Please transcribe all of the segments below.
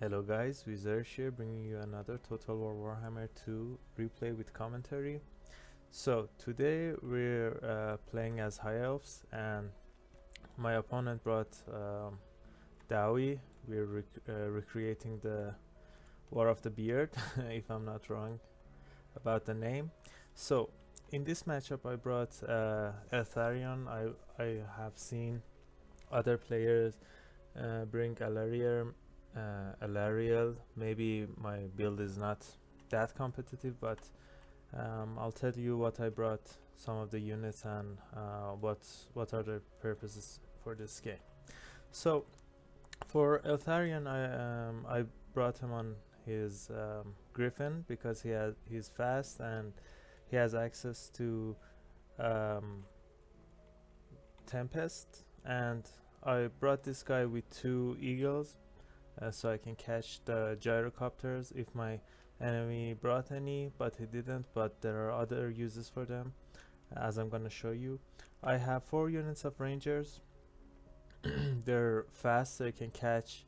Hello guys, Wizard here bringing you another Total War Warhammer 2 replay with commentary. So today we're playing as High Elves and my opponent brought Dowie. We're recreating the War of the Beard if I'm not wrong about the name. So in this matchup I brought Eltharion. I have seen other players bring Alariel. Maybe my build is not that competitive, but I'll tell you what I brought, some of the units, and what are the purposes for this game. So for Eltharion, I brought him on his Griffin because he's fast and he has access to Tempest, and I brought this guy with 2 eagles so I can catch the gyrocopters if my enemy brought any, but he didn't. But there are other uses for them, as I'm gonna show you. I have 4 units of rangers. They're fast, so I can catch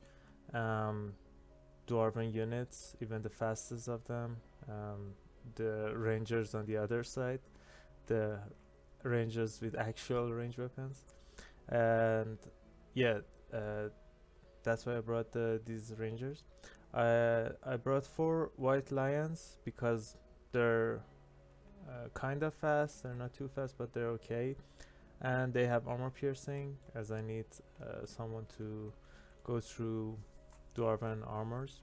dwarven units, even the fastest of them. The rangers on the other side, the rangers with actual range weapons, and yeah, that's why I brought these rangers. I brought 4 white lions because they're kind of fast. They're not too fast, but they're okay, and they have armor piercing, as I need someone to go through dwarven armors.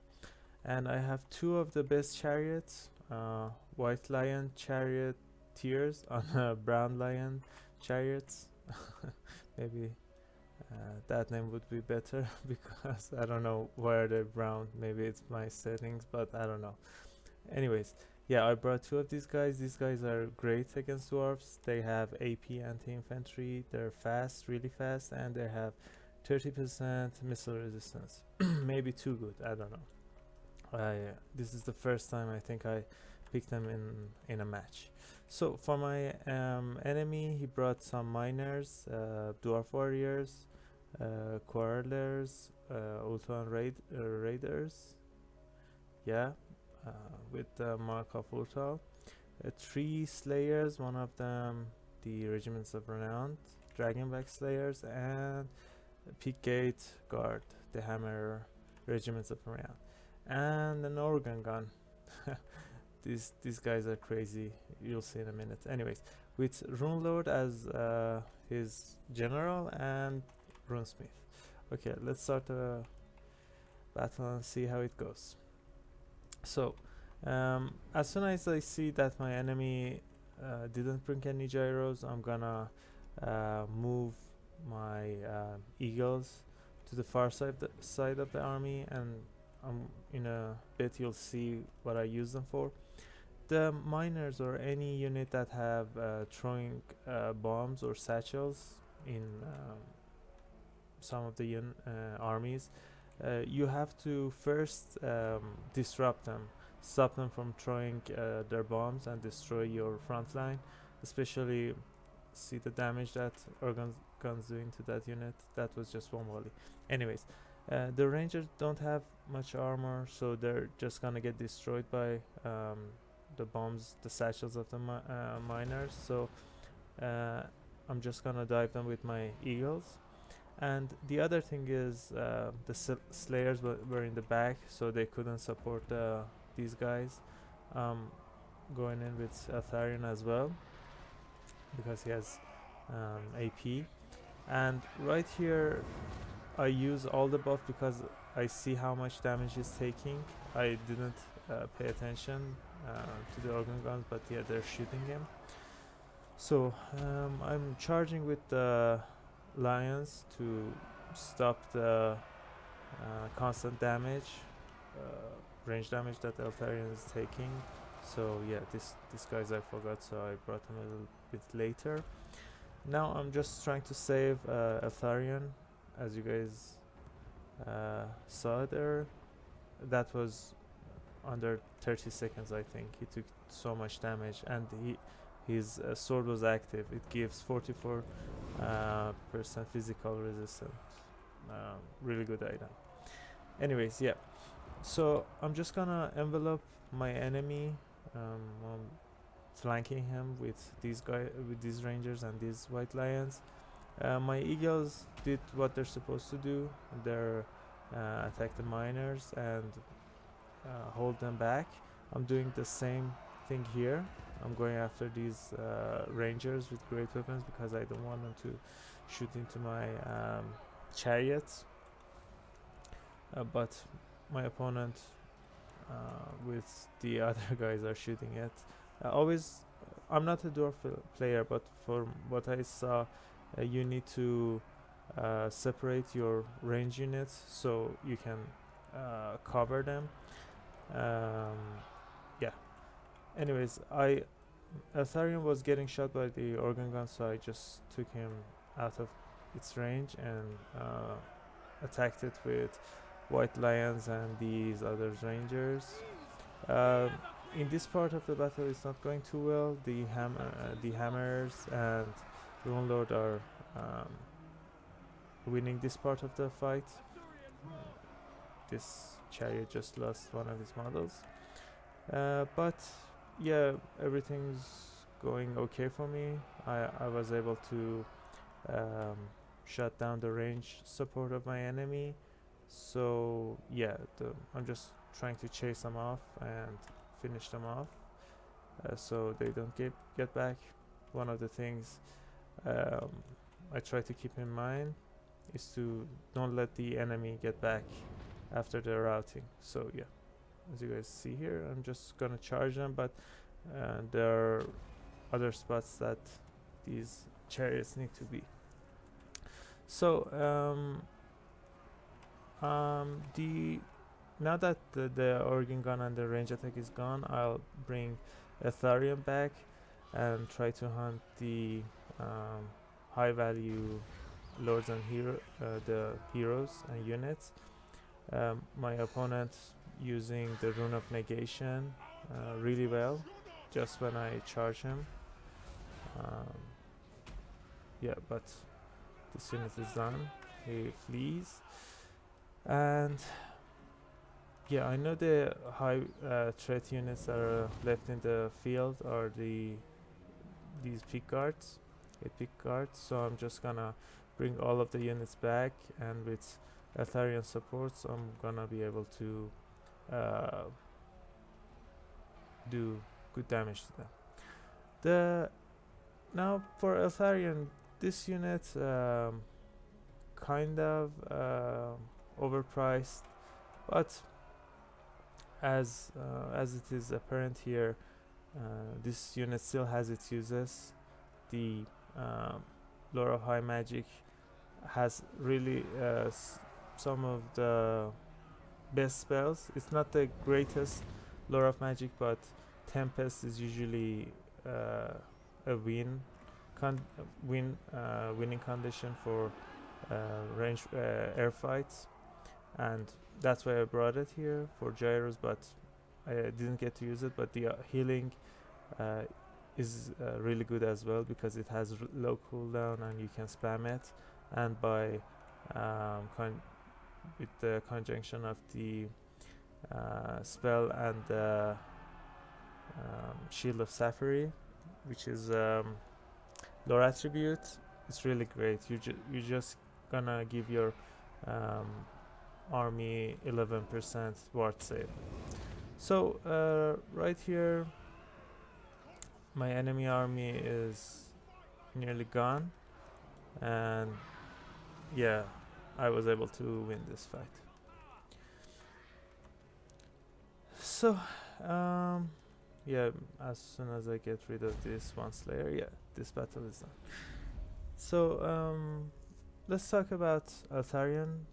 And I have 2 of the best chariots, white lion charioteers on brown lion chariots. Maybe that name would be better because I don't know where they're brown. Maybe it's my settings, but I don't know. Anyways, yeah, I brought 2 of these guys. These guys are great against dwarfs. They have AP anti-infantry. They're fast, really fast, and they have 30% missile resistance. Maybe too good, I don't know. This is the first time I think I picked them in a match. So for my enemy, he brought some miners, dwarf warriors, quarrelers, Ultron raiders, yeah, with the mark of Ultron. 3 slayers, one of them the regiments of renown, dragonback slayers, and pickgate guard, the hammer regiments of renown, and an organ gun. These guys are crazy, you'll see in a minute. Anyways, with Rune Lord as his general and Runesmith. Okay, let's start the battle and see how it goes. So as soon as I see that my enemy didn't bring any gyros, I'm gonna move my eagles to the far side of the army, and in a bit you'll see what I use them for. The miners or any unit that have throwing bombs or satchels in some of the armies, you have to first disrupt them, stop them from throwing their bombs and destroy your front line. Especially see the damage that organ guns doing to that unit. That was just one volley. Anyways, the rangers don't have much armor, so they're just gonna get destroyed by the bombs, the satchels of the miners. So I'm just gonna dive them with my eagles. And the other thing is the slayers were in the back, so they couldn't support these guys. Going in with Eltharion as well because he has AP. And right here I use all the buff because I see how much damage he's taking. I didn't pay attention to the organ guns, but yeah, they're shooting him. So I'm charging with the lions to stop the constant damage, range damage that Eltharion is taking. So yeah, this guys I forgot, so I brought him a little bit later. Now I'm just trying to save Eltharion, as you guys saw there. That was under 30 seconds, I think. He took so much damage, and his sword was active. It gives 44% physical resistance. Really good item. Anyways, yeah, So I'm just gonna envelop my enemy, um, flanking him with these rangers and these white lions. My eagles did what they're supposed to do. They're attack the miners and hold them back. I'm doing the same thing here. I'm going after these rangers with great weapons because I don't want them to shoot into my chariots. But my opponent with the other guys are shooting it. I'm not a dwarf player, but from what I saw, you need to separate your range units so you can cover them. Um, yeah. Anyways, Atharion was getting shot by the organ gun, so I just took him out of its range and attacked it with white lions and these other rangers. In this part of the battle, it's not going too well. The hammers and Rune Lord are winning this part of the fight. This chariot just lost one of his models, but yeah, everything's going okay for me. I was able to shut down the range support of my enemy. So yeah, I'm just trying to chase them off and finish them off, so they don't get back. One of the things I try to keep in mind is to don't let the enemy get back after their routing. So yeah, as you guys see here, I'm just gonna charge them, but there are other spots that these chariots need to be. So now that the organ gun and the range attack is gone, I'll bring Atharion back and try to hunt the high value lords and the heroes and units. My opponent using the rune of negation really well just when I charge him. Yeah, but this unit is done. He flees, and yeah, I know the high threat units that are left in the field are these pick guards, 8 pick guards. So I'm just gonna bring all of the units back, and with Atharion supports, I'm gonna be able to do good damage to them. Now for Atharion, this unit kind of overpriced, but as it is apparent here, this unit still has its uses. The Lore of High Magic has really some of the best spells. It's not the greatest Lore of Magic, but Tempest is usually a winning condition for range air fights, and that's why I brought it here for gyros, but I didn't get to use it. But the healing is really good as well because it has low cooldown and you can spam it, and by with the conjunction of the spell and the Shield of Sapphire, which is lore attribute, it's really great. You just gonna give your army 11% ward save. So right here, my enemy army is nearly gone, and yeah, I was able to win this fight. So yeah, as soon as I get rid of this one slayer, yeah, this battle is done. So let's talk about Atharion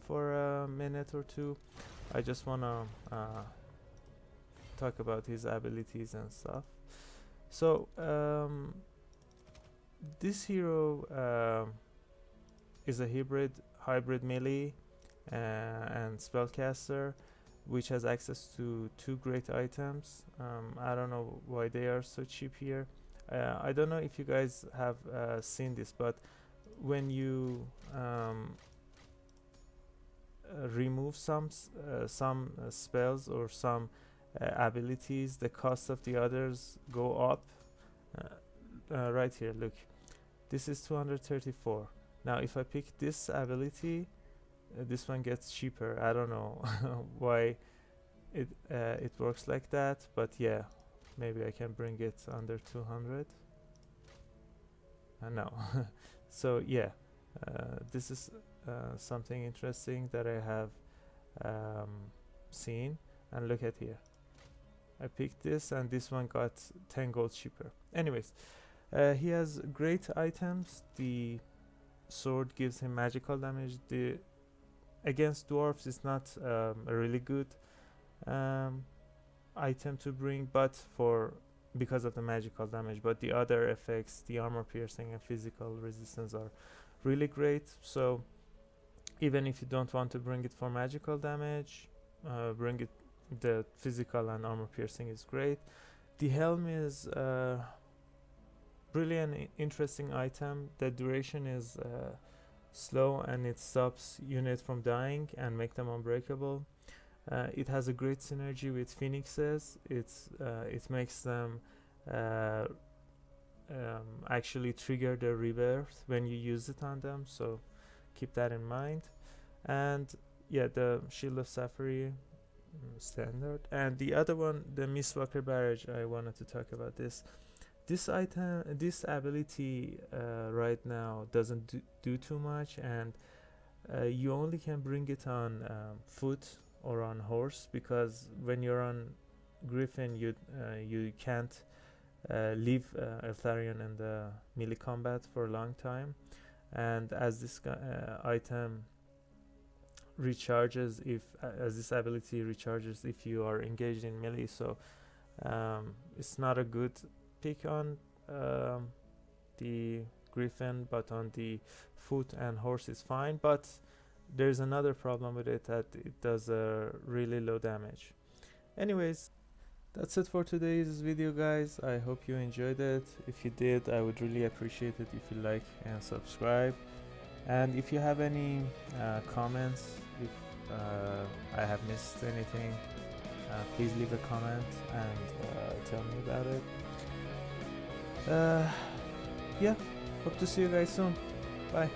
for a minute or two. I just wanna talk about his abilities and stuff. So this hero is a hybrid melee and spellcaster, which has access to 2 great items. I don't know why they are so cheap here. I don't know if you guys have seen this, but when you remove some spells or some abilities, the cost of the others go up. Right here, look, this is 234. Now if I pick this ability, this one gets cheaper. I don't know why it works like that, but yeah, maybe I can bring it under 200. No. So yeah, this is something interesting that I have seen. And look at here, I picked this and this one got 10 gold cheaper. Anyways, he has great items. The sword gives him magical damage. The against dwarfs is not a really good item to bring, but because of the magical damage. But the other effects, the armor piercing and physical resistance, are really great. So even if you don't want to bring it for magical damage, bring it. The physical and armor piercing is great. The helm is really an interesting item. The duration is slow and it stops units from dying and make them unbreakable. It has a great synergy with phoenixes. It makes them actually trigger the rebirth when you use it on them, so keep that in mind. And yeah, the shield of Safari, standard. And the other one, the Mistwalker Barrage, I wanted to talk about this item. This ability right now doesn't do too much, and you only can bring it on foot or on horse, because when you're on Griffin you can't leave Eltharion in the melee combat for a long time. And as this item recharges, as this ability recharges if you are engaged in melee, so it's not a good pick on the Griffin, but on the foot and horse is fine. But there's another problem with it, that it does a really low damage. Anyways, that's it for today's video, guys. I hope you enjoyed it. If you did, I would really appreciate it if you like and subscribe. And if you have any comments, if I have missed anything, please leave a comment and tell me about it. Yeah, hope to see you guys soon. Bye.